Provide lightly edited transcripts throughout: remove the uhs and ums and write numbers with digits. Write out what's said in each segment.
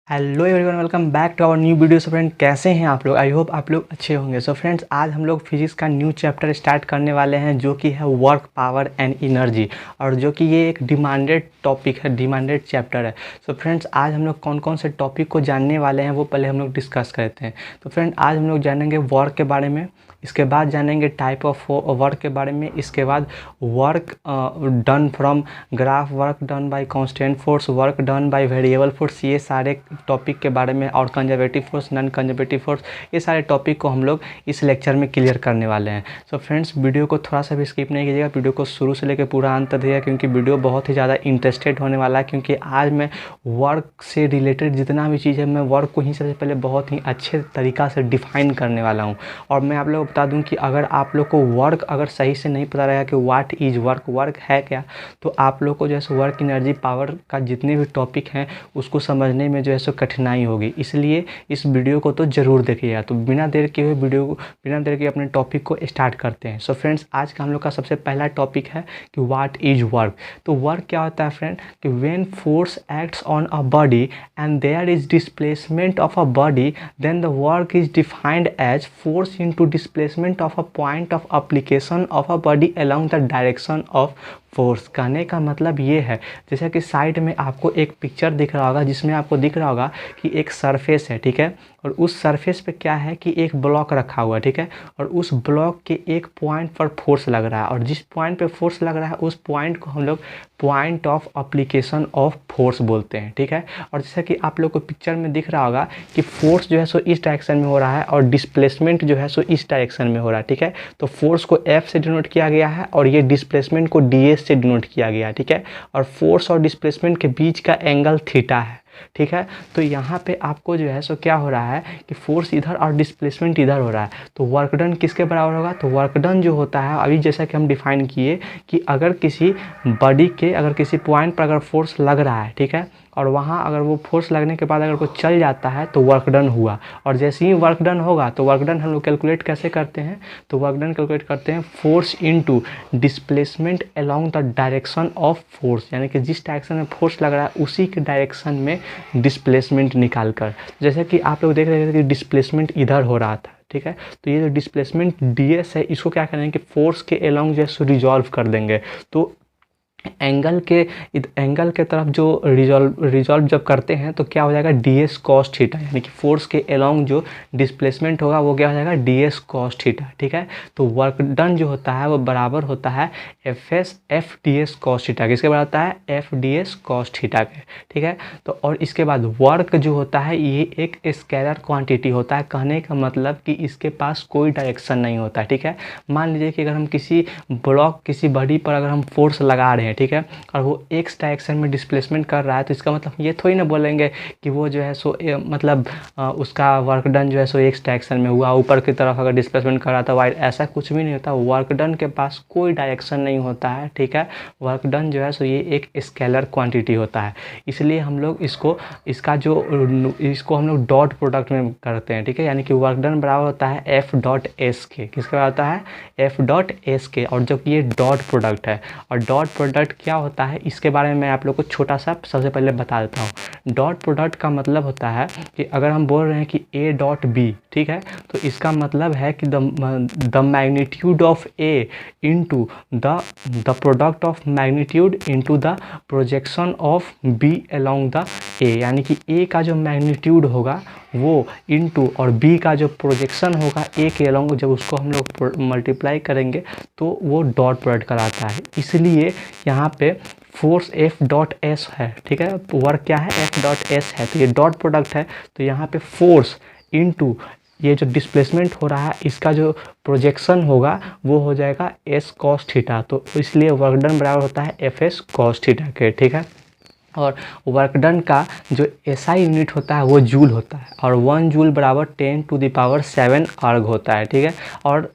Hello everyone, welcome back to our new video. So friend, कैसे हैं आप लोग? आई होप आप लोग अच्छे होंगे। सो फ्रेंड्स, आज हम लोग फिजिक्स का न्यू चैप्टर स्टार्ट करने वाले हैं जो कि है वर्क, पावर एंड एनर्जी, और जो कि ये एक डिमांडेड टॉपिक है, डिमांडेड चैप्टर है। सो फ्रेंड्स, आज हम लोग कौन कौन से टॉपिक को जानने वाले हैं वो पहले हम लोग डिस्कस करते हैं। तो फ्रेंड, आज हम लोग जानेंगे वर्क के बारे में, इसके बाद जानेंगे टाइप ऑफ वर्क के बारे में, इसके बाद work done from graph, work done by constant force, work done by variable force, ये सारे टॉपिक के बारे में, और conservative force, non conservative force, ये सारे टॉपिक को हम लोग इस लेक्चर में क्लियर करने वाले हैं। सो फ्रेंड्स, वीडियो को थोड़ा सा भी स्किप नहीं कीजिएगा, वीडियो को शुरू से लेकर पूरा अंत तक देखिएगा, क्योंकि वीडियो बहुत ही ज़्यादा इंटरेस्टेड होने वाला है। क्योंकि आज मैं वर्क से रिलेटेड जितना भी चीज़ है, मैं वर्क को ही सबसे पहले बहुत ही अच्छे तरीक़ा से डिफाइन करने वाला हूँ। और मैं आप लोग को बता दूं कि अगर आप लोग को वर्क अगर सही से नहीं पता रहेगा कि व्हाट इज़ वर्क, वर्क है क्या, तो आप लोग को जो है वर्क, एनर्जी, पावर का जितने भी टॉपिक हैं उसको समझने में जो है कठिनाई होगी। इसलिए इस वीडियो को तो ज़रूर देखिएगा। तो बिना देर के अपने टॉपिक को स्टार्ट करते हैं। सो फ्रेंड्स, आज का हम लोग का सबसे पहला टॉपिक है कि व्हाट इज़ वर्क। तो वर्क क्या होता है फ्रेंड? कि when force acts on a body and there is displacement of a body, then the work is defined as force into displacement of a point of application of a body along the direction of force. कहने का मतलब ये है, जैसे कि side में आपको एक पिक्चर दिख रहा होगा, जिसमें आपको दिख रहा होगा कि एक सरफेस है, ठीक है, और उस सरफेस पे क्या है कि एक ब्लॉक रखा हुआ है, ठीक है, और उस ब्लॉक के एक पॉइंट पर फोर्स लग रहा है, और जिस पॉइंट पे फोर्स लग रहा है उस पॉइंट को हम लोग point of application of force बोलते हैं, ठीक है। और जैसा कि आप लोग को पिक्चर में दिख रहा होगा कि फोर्स जो है इस डायरेक्शन में हो रहा है, और डिस्प्लेसमेंट जो है इस डायरेक्शन में हो रहा है, ठीक है। तो फोर्स को F से डिनोट किया गया है और ये डिस्प्लेसमेंट को DS से डिनोट किया गया है, ठीक है। और फोर्स और डिस्प्लेसमेंट के बीच का एंगल थीटा है, ठीक है। तो यहाँ पे आपको जो है क्या हो रहा है कि फोर्स इधर और डिस्प्लेसमेंट इधर हो रहा है, तो वर्क डन किसके बराबर होगा? तो वर्क डन जो होता है, अभी जैसा कि हम डिफाइन किए कि अगर किसी बॉडी के अगर किसी पॉइंट पर अगर फोर्स लग रहा है, ठीक है, और वहाँ अगर वो फोर्स लगने के बाद अगर वो चल जाता है तो वर्क डन हुआ। और जैसे ही वर्क डन होगा तो वर्क डन हम लोग कैलकुलेट कैसे करते हैं? तो वर्क डन कैलकुलेट करते हैं force into displacement along the direction of force, यानी कि जिस डायरेक्शन में फोर्स लग रहा है उसी के डायरेक्शन में डिस्प्लेसमेंट निकाल कर। जैसे कि आप लोग देख रहे थे कि डिस्प्लेसमेंट इधर हो रहा था, ठीक है, तो ये जो डिस्प्लेसमेंट DS है इसको क्या करेंगे कि फोर्स के अलोंग जैसे रिजॉल्व कर देंगे। तो एंगल के तरफ जो रिजॉल्व जब करते हैं तो क्या हो जाएगा? DS cos थीटा, यानी कि फोर्स के अलोंग जो डिस्प्लेसमेंट होगा वो क्या हो जाएगा? DS cos थीटा, ठीक है। तो वर्क डन जो होता है वो बराबर होता है FDS cos थीटा। किसके बराबर होता है? FDS cos थीटा के, ठीक है। तो और इसके बाद वर्क जो होता है ये एक स्केलर क्वांटिटी होता है। कहने का मतलब कि इसके पास कोई डायरेक्शन नहीं होता है, ठीक है। मान लीजिए कि अगर हम किसी ब्लॉक, किसी बॉडी पर अगर हम फोर्स लगा रहे हैं, ठीक है, और वो x डायरेक्शन में डिस्प्लेसमेंट कर रहा है, तो इसका मतलब ये थोड़ी ना बोलेंगे कि वो जो है मतलब उसका वर्क डन जो है x डायरेक्शन में हुआ, ऊपर की तरफ अगर डिस्प्लेसमेंट कर रहा था वाई, ऐसा कुछ भी नहीं होता। वर्क डन के पास कोई डायरेक्शन नहीं होता है, ठीक है। वर्क डन जो है ये एक स्केलर क्वांटिटी होता है, इसलिए हम लोग इसको हम लोग डॉट प्रोडक्ट में करते हैं, ठीक है। यानी कि वर्क डन बराबर होता है F.S के। किसके बराबर होता है? F.S के। और जब ये डॉट प्रोडक्ट है, और डॉट प्रोडक्ट क्या होता है इसके बारे में मैं आप लोग को छोटा सा सबसे पहले बता देता हूँ। डॉट प्रोडक्ट का मतलब होता है कि अगर हम बोल रहे हैं कि A.B, ठीक है, तो इसका मतलब है कि the magnitude of A into the product of magnitude into the projection of B along the A, यानी कि A का जो मैग्नीट्यूड होगा वो इंटू और B का जो प्रोजेक्शन होगा A के अलोंग, जब उसको हम लोग मल्टीप्लाई करेंगे तो वो डॉट प्रोडक्ट कराता है। इसलिए यहाँ पे फोर्स F.S है, ठीक है। वर्क क्या है? F.S है, तो ये डॉट प्रोडक्ट है। तो यहाँ पे फोर्स इनटू ये जो डिस्प्लेसमेंट हो रहा है इसका जो प्रोजेक्शन होगा वो हो जाएगा S cos थीटा। तो इसलिए वर्क डन बराबर होता है FS cos थीटा के, ठीक है। और वर्क डन का जो SI यूनिट होता है वो जूल होता है, और 1 जूल बराबर 10⁷ अर्ग होता है, ठीक है। और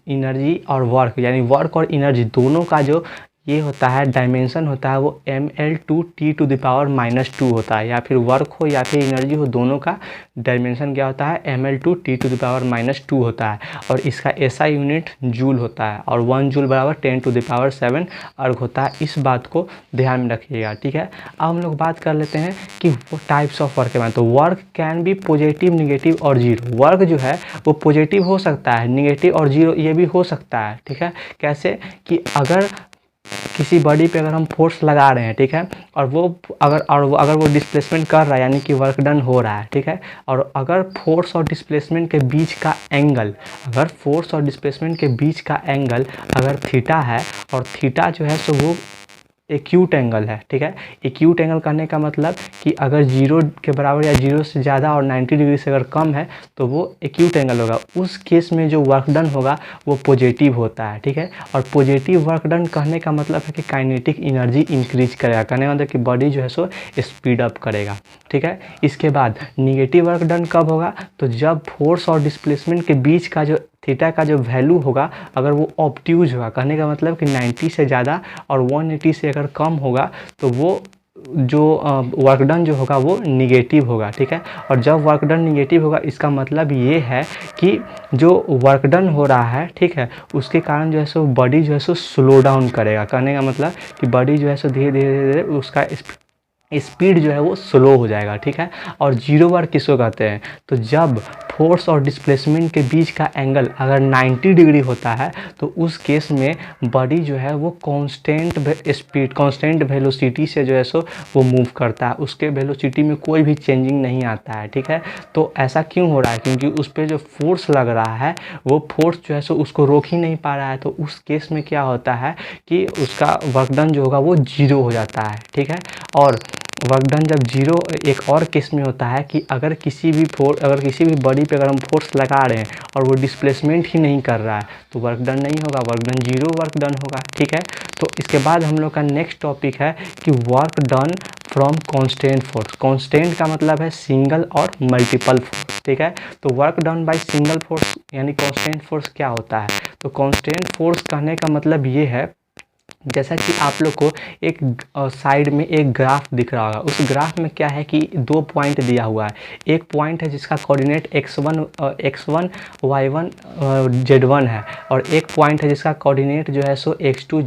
एनर्जी और वर्क, यानी वर्क और एनर्जी दोनों का जो ये होता है डायमेंशन होता है वो ml/t⁻⁻2 होता है, या फिर वर्क हो या फिर एनर्जी हो, दोनों का डायमेंशन क्या होता है ml/t⁻⁻2 होता है। और इसका SI यूनिट जूल होता है और 1 जूल बराबर 10⁷ अर्ग होता है। इस बात को ध्यान में रखिएगा, ठीक है। अब हम लोग बात कर लेते हैं कि वो टाइप्स ऑफ वर्क के बारे में। तो work can be positive, negative और जीरो। वर्क जो है वो पॉजिटिव हो सकता है, नेगेटिव और जीरो ये भी हो सकता है, ठीक है। कैसे कि अगर किसी बॉडी पे अगर हम फोर्स लगा रहे हैं, ठीक है, और वो अगर वो डिस्प्लेसमेंट कर रहा है यानी कि वर्क डन हो रहा है, ठीक है, और अगर फोर्स और डिस्प्लेसमेंट के बीच का एंगल अगर थीटा है और थीटा जो है सो वो एक्यूट एंगल है, ठीक है। एक्यूट एंगल करने का मतलब कि अगर 0 के बराबर या 0 से ज़्यादा और 90 डिग्री से अगर कम है तो वो एक्यूट एंगल होगा। उस केस में जो वर्क डन होगा वो पॉजिटिव होता है, ठीक है। और पॉजिटिव वर्क डन कहने का मतलब है कि काइनेटिक एनर्जी इंक्रीज करेगा, कहने का मतलब कि बॉडी जो है सो स्पीड अप करेगा, ठीक है। इसके बाद निगेटिव वर्क डन कब होगा, तो जब फोर्स और डिस्प्लेसमेंट के बीच का जो थीटा का जो वैल्यू होगा अगर वो ऑब्ट्यूज होगा, कहने का मतलब कि 90 से ज़्यादा और 180 से अगर कम होगा तो वो जो वर्क डन जो होगा वो निगेटिव होगा, ठीक है। और जब वर्क डन निगेटिव होगा इसका मतलब ये है कि जो वर्क डन हो रहा है, ठीक है, उसके कारण जो है सो बॉडी जो है सो स्लो डाउन करेगा, कहने का मतलब कि बॉडी जो है सो धीरे धीरे उसका स्पीड जो है वो स्लो हो जाएगा, ठीक है। और जीरो वर्क किसको कहते हैं, तो जब फोर्स और डिस्प्लेसमेंट के बीच का एंगल अगर 90 डिग्री होता है तो उस केस में बॉडी जो है वो कांस्टेंट वेलोसिटी से जो है सो वो मूव करता है, उसके वेलोसिटी में कोई भी चेंजिंग नहीं आता है, ठीक है। तो ऐसा क्यों हो रहा है, क्योंकि उस पर जो फोर्स लग रहा है वो फोर्स जो है सो उसको रोक ही नहीं पा रहा है। तो उस केस में क्या होता है कि उसका वर्क डन जो होगा वो जीरो हो जाता है, ठीक है। और वर्क डन जब जीरो एक और केस में होता है कि अगर किसी भी बॉडी पे अगर हम फोर्स लगा रहे हैं और वो डिस्प्लेसमेंट ही नहीं कर रहा है तो वर्क डन नहीं होगा, work done zero work done होगा, ठीक है। तो इसके बाद हम लोग का नेक्स्ट टॉपिक है कि work done from constant force. Constant का मतलब है सिंगल और मल्टीपल फोर्स, ठीक है। तो work done by single force यानी कांस्टेंट फोर्स क्या होता है, तो कांस्टेंट फोर्स कहने का मतलब ये है जैसा कि आप लोग को एक साइड में एक ग्राफ दिख रहा होगा, उस ग्राफ में क्या है कि 2 पॉइंट दिया हुआ है। एक पॉइंट है जिसका कोऑर्डिनेट x1 y1 z1 है और एक पॉइंट है जिसका कोऑर्डिनेट जो है सो x2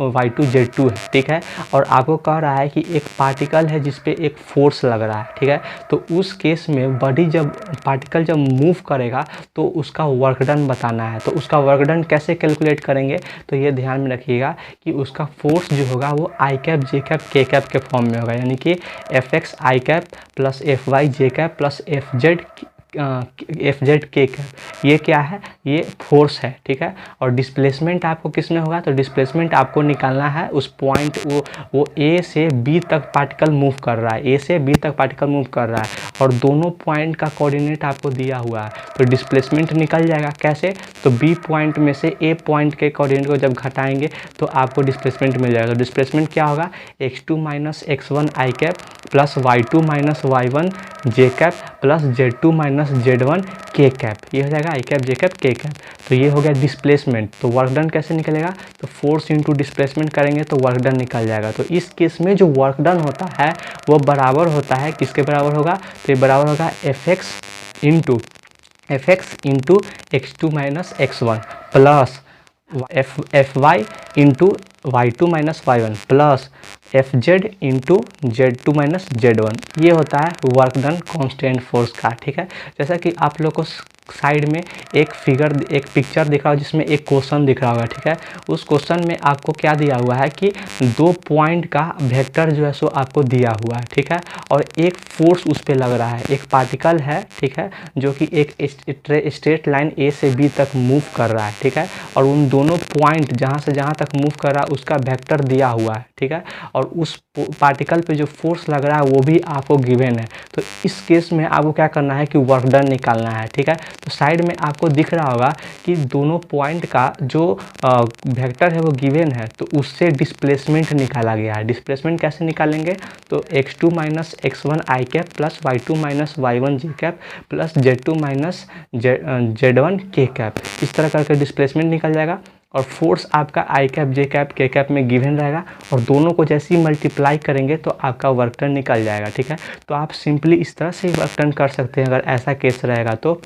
y2 z2 है, ठीक है। और आपको कह रहा है कि एक पार्टिकल है जिस पे एक फोर्स लग रहा है, ठीक है। तो उस केस में पार्टिकल जब मूव करेगा तो उसका वर्क डन बताना है। तो उसका वर्क डन कैसे कैलकुलेट करेंगे, तो ये ध्यान में रखिएगा कि उसका फोर्स जो होगा वो आई cap j cap k cap के फॉर्म में होगा, यानी कि Fx आई कैप प्लस Fy जे कैप प्लस Fz के कैप। ये क्या है, ये फोर्स है, ठीक है। और डिस्प्लेसमेंट आपको किस में होगा, तो डिस्प्लेसमेंट आपको निकालना है उस पॉइंट वो A से B तक पार्टिकल मूव कर रहा है, A से B तक पार्टिकल मूव कर रहा है और दोनों पॉइंट का कोऑर्डिनेट आपको दिया हुआ है। तो डिस्प्लेसमेंट निकल जाएगा कैसे, तो B पॉइंट में से A पॉइंट के कोऑर्डिनेट को जब घटाएंगे तो आपको डिस्प्लेसमेंट मिल जाएगा। तो डिस्प्लेसमेंट क्या होगा, x2 minus x1 i cap plus y2 minus y1 j cap plus z2 minus z1 k cap, ये हो जाएगा i cap j cap k cap. तो ये हो गया डिस्प्लेसमेंट। तो वर्क डन कैसे निकलेगा, तो फोर्स इंटू डिस्प्लेसमेंट करेंगे तो वर्क डन निकल जाएगा। तो इस केस में जो वर्क डन होता है वो बराबर होता है, किसके बराबर होगा, तो ये बराबर होगा Fx into x2 minus x1 plus Fy into y2 minus y1 plus Fz into z2 minus z1। ये होता है वर्क डन कांस्टेंट फोर्स का, ठीक है। जैसा कि आप लोग को साइड में एक पिक्चर दिख रहा हो जिसमें एक क्वेश्चन दिख रहा होगा, ठीक है। उस क्वेश्चन में आपको क्या दिया हुआ है कि 2 पॉइंट का वेक्टर जो है सो आपको दिया हुआ है, ठीक है। और एक फोर्स उस पर लग रहा है, एक पार्टिकल है, ठीक है, जो कि एक स्ट्रेट लाइन A से B तक मूव कर रहा है, ठीक है। और उन दोनों पॉइंट जहाँ से जहाँ तक मूव कर रहा है उसका वेक्टर दिया हुआ है, ठीक है। और उस पार्टिकल पे जो फोर्स लग रहा है वो भी आपको गिवन है। तो इस केस में आपको क्या करना है कि वर्क डन निकालना है, ठीक है। तो साइड में आपको दिख रहा होगा कि दोनों पॉइंट का जो वेक्टर है वो गिवन है, तो उससे डिस्प्लेसमेंट निकाला गया है। डिस्प्लेसमेंट कैसे निकालेंगे, तो x2 minus x1 i cap plus y2 minus y1 j cap plus z2 minus z1 k cap, इस तरह करके डिस्प्लेसमेंट निकल जाएगा। और फोर्स आपका आई cap j cap k cap में गिवन रहेगा, और दोनों को जैसे ही मल्टीप्लाई करेंगे तो आपका वर्क डन निकल जाएगा। ठीक है, तो आप सिंपली इस तरह से वर्क डन कर सकते हैं अगर ऐसा केस रहेगा तो,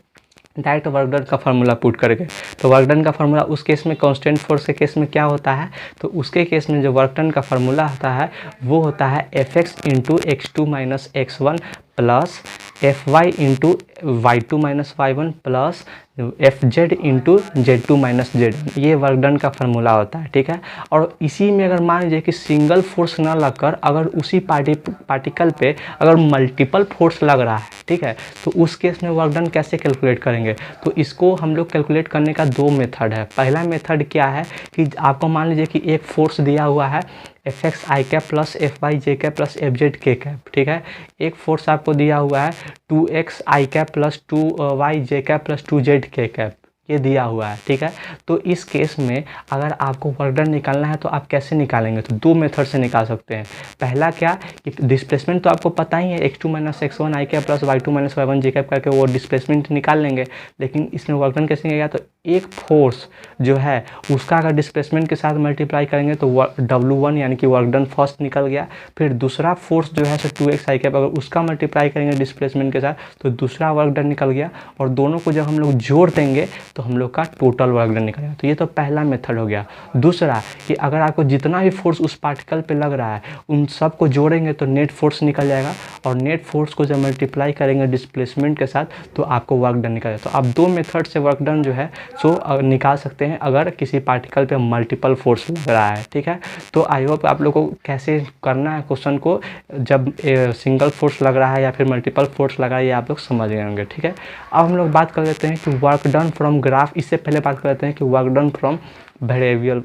डायरेक्ट वर्क डन का फार्मूला पुट करके। तो वर्क डन का फार्मूला उस केस में कांस्टेंट फोर्स के केस में क्या होता है, तो उसके केस में जो वर्क डन का फार्मूला होता है वो होता है Fx into x2 minus x1 plus Fy into y2 minus y1 plus Fz into z2 minus z1। ये वर्क डन का फार्मूला होता है। ठीक है, और इसी में अगर मान लीजिए कि सिंगल फोर्स ना लगकर अगर उसी पार्टिकल पे अगर मल्टीपल फोर्स लग रहा है, ठीक है, तो उस केस में वर्क डन कैसे कैलकुलेट करेंगे, तो इसको हम लोग कैलकुलेट करने का दो मेथड है। पहला मेथड क्या है कि आपको मान लीजिए कि एक फोर्स दिया हुआ है Fx आई कैप प्लस Fy जे कैप प्लस Fz के कैप। ठीक है, एक फोर्स आपको दिया हुआ है 2x आई कैप प्लस 2y जे कैप प्लस 2z के कैप, ये दिया हुआ है। ठीक है, तो इस केस में अगर आपको वर्क डन निकालना है तो आप कैसे निकालेंगे, तो दो मेथड से निकाल सकते हैं। पहला क्या कि डिस्प्लेसमेंट तो आपको पता ही है, x2 minus x1 i cap plus y2 minus y1 j cap करके वो डिस्प्लेसमेंट निकाल लेंगे। लेकिन इसमें वर्क डन कैसे निकलेगा, तो एक फोर्स जो है उसका अगर डिस्प्लेसमेंट के साथ मल्टीप्लाई करेंगे तो W1 यानी कि वर्क डन फर्स्ट निकल गया। फिर दूसरा फोर्स जो है 2x आई कैप अगर उसका मल्टीप्लाई करेंगे डिस्प्लेसमेंट के साथ तो दूसरा वर्क डन निकल गया, और दोनों को जब हम लोग जोड़ देंगे तो हम लोग का टोटल वर्क डन निकलेगा। तो ये तो पहला मेथड हो गया। दूसरा कि अगर आपको जितना भी फोर्स उस पार्टिकल पे लग रहा है उन सब को जोड़ेंगे तो नेट फोर्स निकल जाएगा, और नेट फोर्स को जब मल्टीप्लाई करेंगे डिस्प्लेसमेंट के साथ तो आपको वर्क डन निकलेगा। तो आप दो मेथड से वर्क डन जो है सो निकाल सकते हैं अगर किसी पार्टिकल पे मल्टीपल फोर्स लग रहा है। ठीक है, तो आई होप आप लोग को कैसे करना है क्वेश्चन को जब सिंगल फोर्स लग रहा है या फिर मल्टीपल फोर्स लग रहा है ये आप लोग समझ गए होंगे। ठीक है, अब हम लोग बात कर लेते हैं कि वर्क डन फ्रॉम ग्राफ। इससे पहले बात कर लेते हैं कि work done from variable,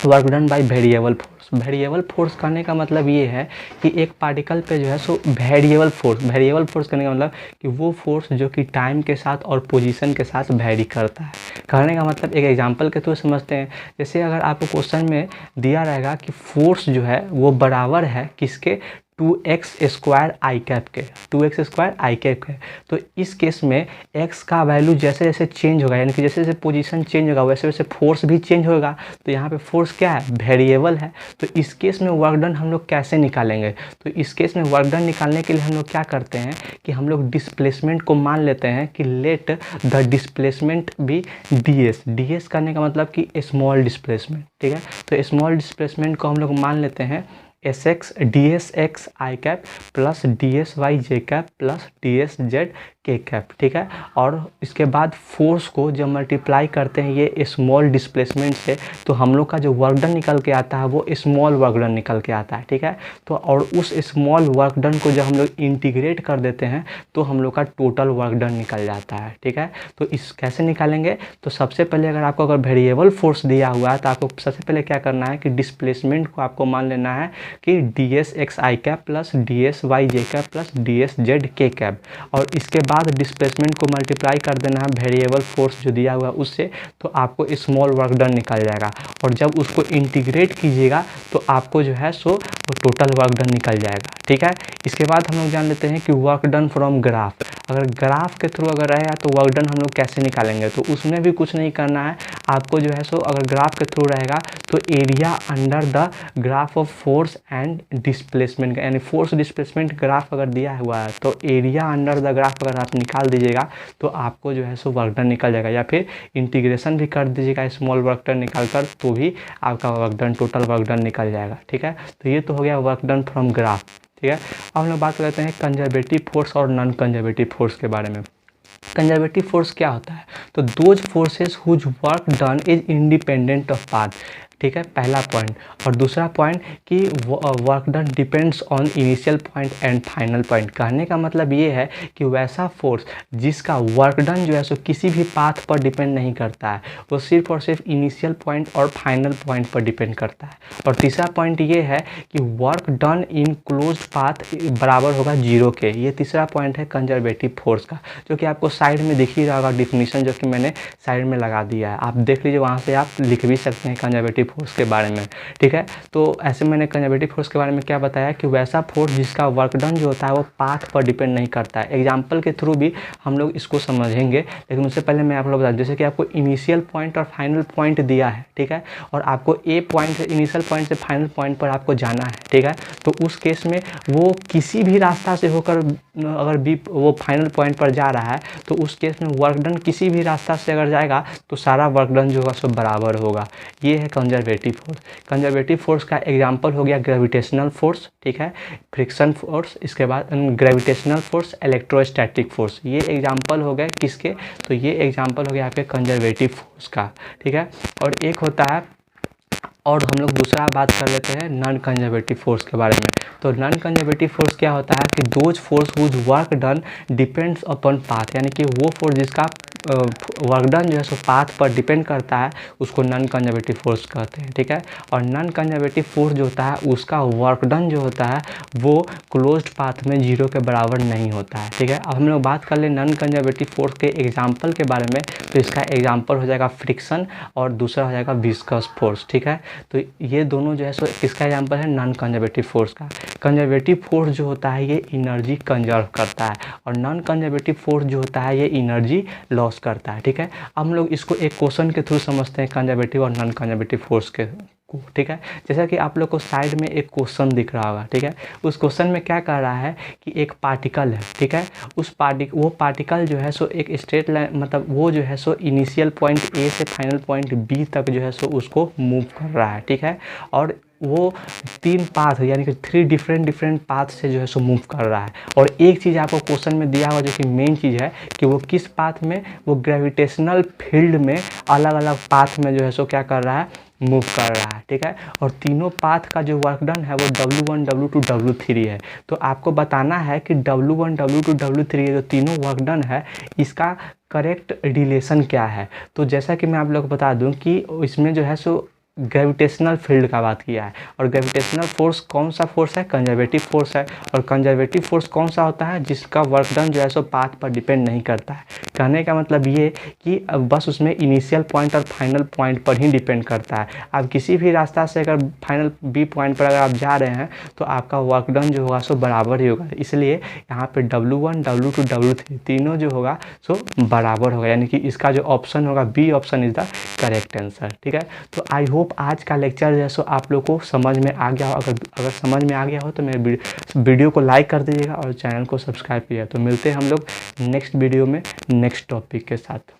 work done by variable force. Variable force करने का मतलब ये है कि एक पार्टिकल पे जो है सो वेरिएबल फोर्स करने का मतलब कि वो फोर्स जो कि टाइम के साथ और पोजीशन के साथ वेरी करता है। कहने का मतलब एक एग्जांपल के थ्रू समझते हैं। जैसे अगर आपको क्वेश्चन में दिया रहेगा कि फोर्स जो है वो बराबर है किसके, 2x स्क्वायर आई कैप के, 2x स्क्वायर आई कैप के। तो इस केस में x का वैल्यू जैसे जैसे चेंज होगा यानी कि जैसे जैसे पोजीशन चेंज होगा वैसे वैसे फोर्स भी चेंज होगा। तो यहाँ पे फोर्स क्या है, वेरिएबल है। तो इस केस में वर्क डन हम लोग कैसे निकालेंगे, तो इस केस में वर्क डन निकालने के लिए हम लोग क्या करते हैं कि हम लोग डिस्प्लेसमेंट को मान लेते हैं कि let the displacement be ds करने का मतलब कि स्मॉल डिस्प्लेसमेंट। ठीक है, तो स्मॉल डिस्प्लेसमेंट को हम लोग मान लेते हैं SX DSX आई कैप प्लस DSY जे कैप प्लस DSZ के कैप। ठीक है, और इसके बाद फोर्स को जब मल्टीप्लाई करते हैं ये स्मॉल डिस्प्लेसमेंट से तो हम लोग का जो वर्क डन निकल के आता है वो स्मॉल वर्क डन निकल के आता है। ठीक है, तो और उस स्मॉल वर्क डन को जब हम लोग इंटीग्रेट कर देते हैं तो हम लोग का टोटल वर्क डन निकल जाता है। ठीक है, तो इस कैसे निकालेंगे, तो सबसे पहले अगर आपको अगर वेरिएबल फोर्स दिया हुआ है तो आपको सबसे पहले क्या करना है कि डिस्प्लेसमेंट को आपको मान लेना है कि DSX आई कैप प्लस DSY जे कैप प्लस DSZ के कैप, और इसके बाद डिस्प्लेसमेंट को मल्टीप्लाई कर देना है वेरिएबल फोर्स जो दिया हुआ है उससे, तो आपको स्मॉल वर्क डन निकल जाएगा। और जब उसको इंटीग्रेट कीजिएगा तो आपको जो है सो टोटल वर्क डन निकल जाएगा। ठीक है, इसके बाद हम लोग जान लेते हैं कि वर्क डन फ्रॉम ग्राफ। अगर ग्राफ के थ्रू अगर रहेगा तो वर्क डन हम लोग कैसे निकालेंगे, तो उसमें भी कुछ नहीं करना है आपको जो है सो अगर ग्राफ के थ्रू रहेगा तो area under the graph of force and displacement का, यानी फोर्स डिस्प्लेसमेंट ग्राफ अगर दिया हुआ है तो एरिया अंडर द ग्राफ अगर आप निकाल दीजिएगा तो आपको जो है सो वर्क डन निकल जाएगा, या फिर इंटीग्रेशन भी कर दीजिएगा स्मॉल वर्क डन निकाल कर तो भी आपका work done total work done निकल जाएगा। ठीक है, तो ये तो हो गया वर्क डन फ्रॉम ग्राफ। ठीक है, अब हम लोग बात करते हैं कंजर्वेटिव फोर्स और नॉन कंजर्वेटिव फोर्स के बारे में। कंजर्वेटिव फोर्स क्या होता है, तो those forces whose work done is independent of path. ठीक है, पहला पॉइंट। और दूसरा पॉइंट कि work done depends on initial point and final point. कहने का मतलब ये है कि वैसा फोर्स जिसका वर्क डन जो है सो किसी भी पाथ पर डिपेंड नहीं करता है, वो सिर्फ और सिर्फ इनिशियल पॉइंट और फाइनल पॉइंट पर डिपेंड करता है। और तीसरा पॉइंट ये है कि work done in closed path बराबर होगा 0 के। ये तीसरा पॉइंट है कंजर्वेटिव फोर्स का, जो कि आपको साइड में दिख ही रहा होगा डिफिनीशन जो कि मैंने साइड में लगा दिया है। आप देख लीजिए, वहाँ से आप लिख भी सकते हैं कंजर्वेटिव फोर्स के बारे में, ठीक है। तो ऐसे मैंने कंजर्वेटिव फोर्स के बारे में क्या बताया कि वैसा फोर्स जिसका वर्क डन जो होता है वो पाथ पर डिपेंड नहीं करता है। एग्जाम्पल के थ्रू भी हम लोग इसको समझेंगे, लेकिन उससे पहले मैं आप लोग बता दूं, जैसे कि आपको इनिशियल पॉइंट और फाइनल पॉइंट दिया है, ठीक है, और आपको ए पॉइंट से इनिशियल पॉइंट से फाइनल पॉइंट पर आपको जाना है, ठीक है। तो उस केस में वो किसी भी रास्ता से होकर अगर बी वो फाइनल पॉइंट पर जा रहा है तो उस केस में वर्क डन किसी भी रास्ता से अगर जाएगा तो सारा वर्क डन जो होगा सब बराबर होगा। ये है कंजर्वेटिव फोर्स। कंजर्वेटिव फोर्स का एग्जांपल हो गया ग्रेविटेशनल फोर्स, ठीक है, फ्रिक्शन फोर्स, इसके बाद ग्रेविटेशनल फोर्स, इलेक्ट्रोस्टैटिक फोर्स। ये एग्जांपल हो गए किसके, तो ये एग्जांपल हो गया आपके कंजर्वेटिव फोर्स का, ठीक है। और एक होता है, और हम लोग दूसरा बात कर लेते हैं नॉन कंजर्वेटिव फोर्स के बारे में। तो नॉन कंजर्वेटिव फोर्स क्या होता है कि those force whose work done depends upon path, यानी कि वो फोर्स जिसका वर्क डन जो है सो पाथ पर डिपेंड करता है उसको नॉन कंजर्वेटिव फोर्स कहते हैं, ठीक है। और नॉन कंजर्वेटिव फोर्स जो होता है उसका वर्क डन जो होता है वो क्लोज्ड पाथ में 0 के बराबर नहीं होता है, ठीक है। अब हम लोग बात कर ले नॉन कंजर्वेटिव फोर्स के एग्जाम्पल के बारे में। तो इसका एग्जाम्पल हो जाएगा फ्रिक्शन और दूसरा हो जाएगा विस्कस फोर्स, ठीक है। तो ये दोनों जो है सो किसका एग्जाम्पल है, नॉन कंजर्वेटिव फोर्स का। कंजर्वेटिव फोर्स जो होता है ये एनर्जी कंजर्व करता है और नॉन कंजर्वेटिव फोर्स जो होता है ये एनर्जी लॉस करता है, ठीक है। अब हम लोग इसको एक क्वेश्चन के थ्रू समझते हैं कंजर्वेटिव और नॉन कंजर्वेटिव फोर्स के को, ठीक है। जैसा कि आप लोग को साइड में एक क्वेश्चन दिख रहा होगा, ठीक है। उस क्वेश्चन में क्या कर रहा है कि एक पार्टिकल है, ठीक है, वो पार्टिकल जो है सो एक स्ट्रेट लाइन, मतलब वो जो है सो इनिशियल पॉइंट ए से फाइनल पॉइंट बी तक जो है सो उसको मूव कर रहा है, ठीक है। और वो 3 पाथ यानी कि 3 डिफरेंट पाथ से जो है सो मूव कर रहा है। और एक चीज़ आपको क्वेश्चन में दिया हुआ जो कि मेन चीज़ है कि वो किस पाथ में, वो ग्रेविटेशनल फील्ड में अलग अलग पाथ में जो है सो क्या कर रहा है, मूव कर रहा है, ठीक है। और तीनों पाथ का जो वर्क डन है वो W1 W2 W3 है। तो आपको बताना है कि W1 W2 W3 जो तीनों वर्क डन है इसका करेक्ट रिलेशन क्या है। तो जैसा कि मैं आप लोग को बता दूं कि इसमें जो है सो ग्रेविटेशनल फील्ड का बात किया है और ग्रेविटेशनल फोर्स कौन सा फोर्स है, कंजर्वेटिव फोर्स है। और कंजर्वेटिव फोर्स कौन सा होता है, जिसका वर्क डन जो है सो पाथ पर डिपेंड नहीं करता है। कहने का मतलब ये कि बस उसमें इनिशियल पॉइंट और फाइनल पॉइंट पर ही डिपेंड करता है। आप किसी भी रास्ता से अगर फाइनल बी पॉइंट पर अगर आप जा रहे हैं तो आपका वर्क डन जो होगा सो बराबर ही होगा। इसलिए यहाँ पे W1 W2 W3 तीनों जो होगा सो बराबर होगा, यानी कि इसका जो ऑप्शन होगा B option is the correct answer, ठीक है। तो आई होप आज का लेक्चर जो है सो आप लोग को समझ में आ गया हो। अगर समझ में आ गया हो तो मेरे वीडियो को लाइक कर दीजिएगा और चैनल को सब्सक्राइब कीजिएगा। तो मिलते हैं हम लोग नेक्स्ट वीडियो में नेक्स्ट टॉपिक के साथ।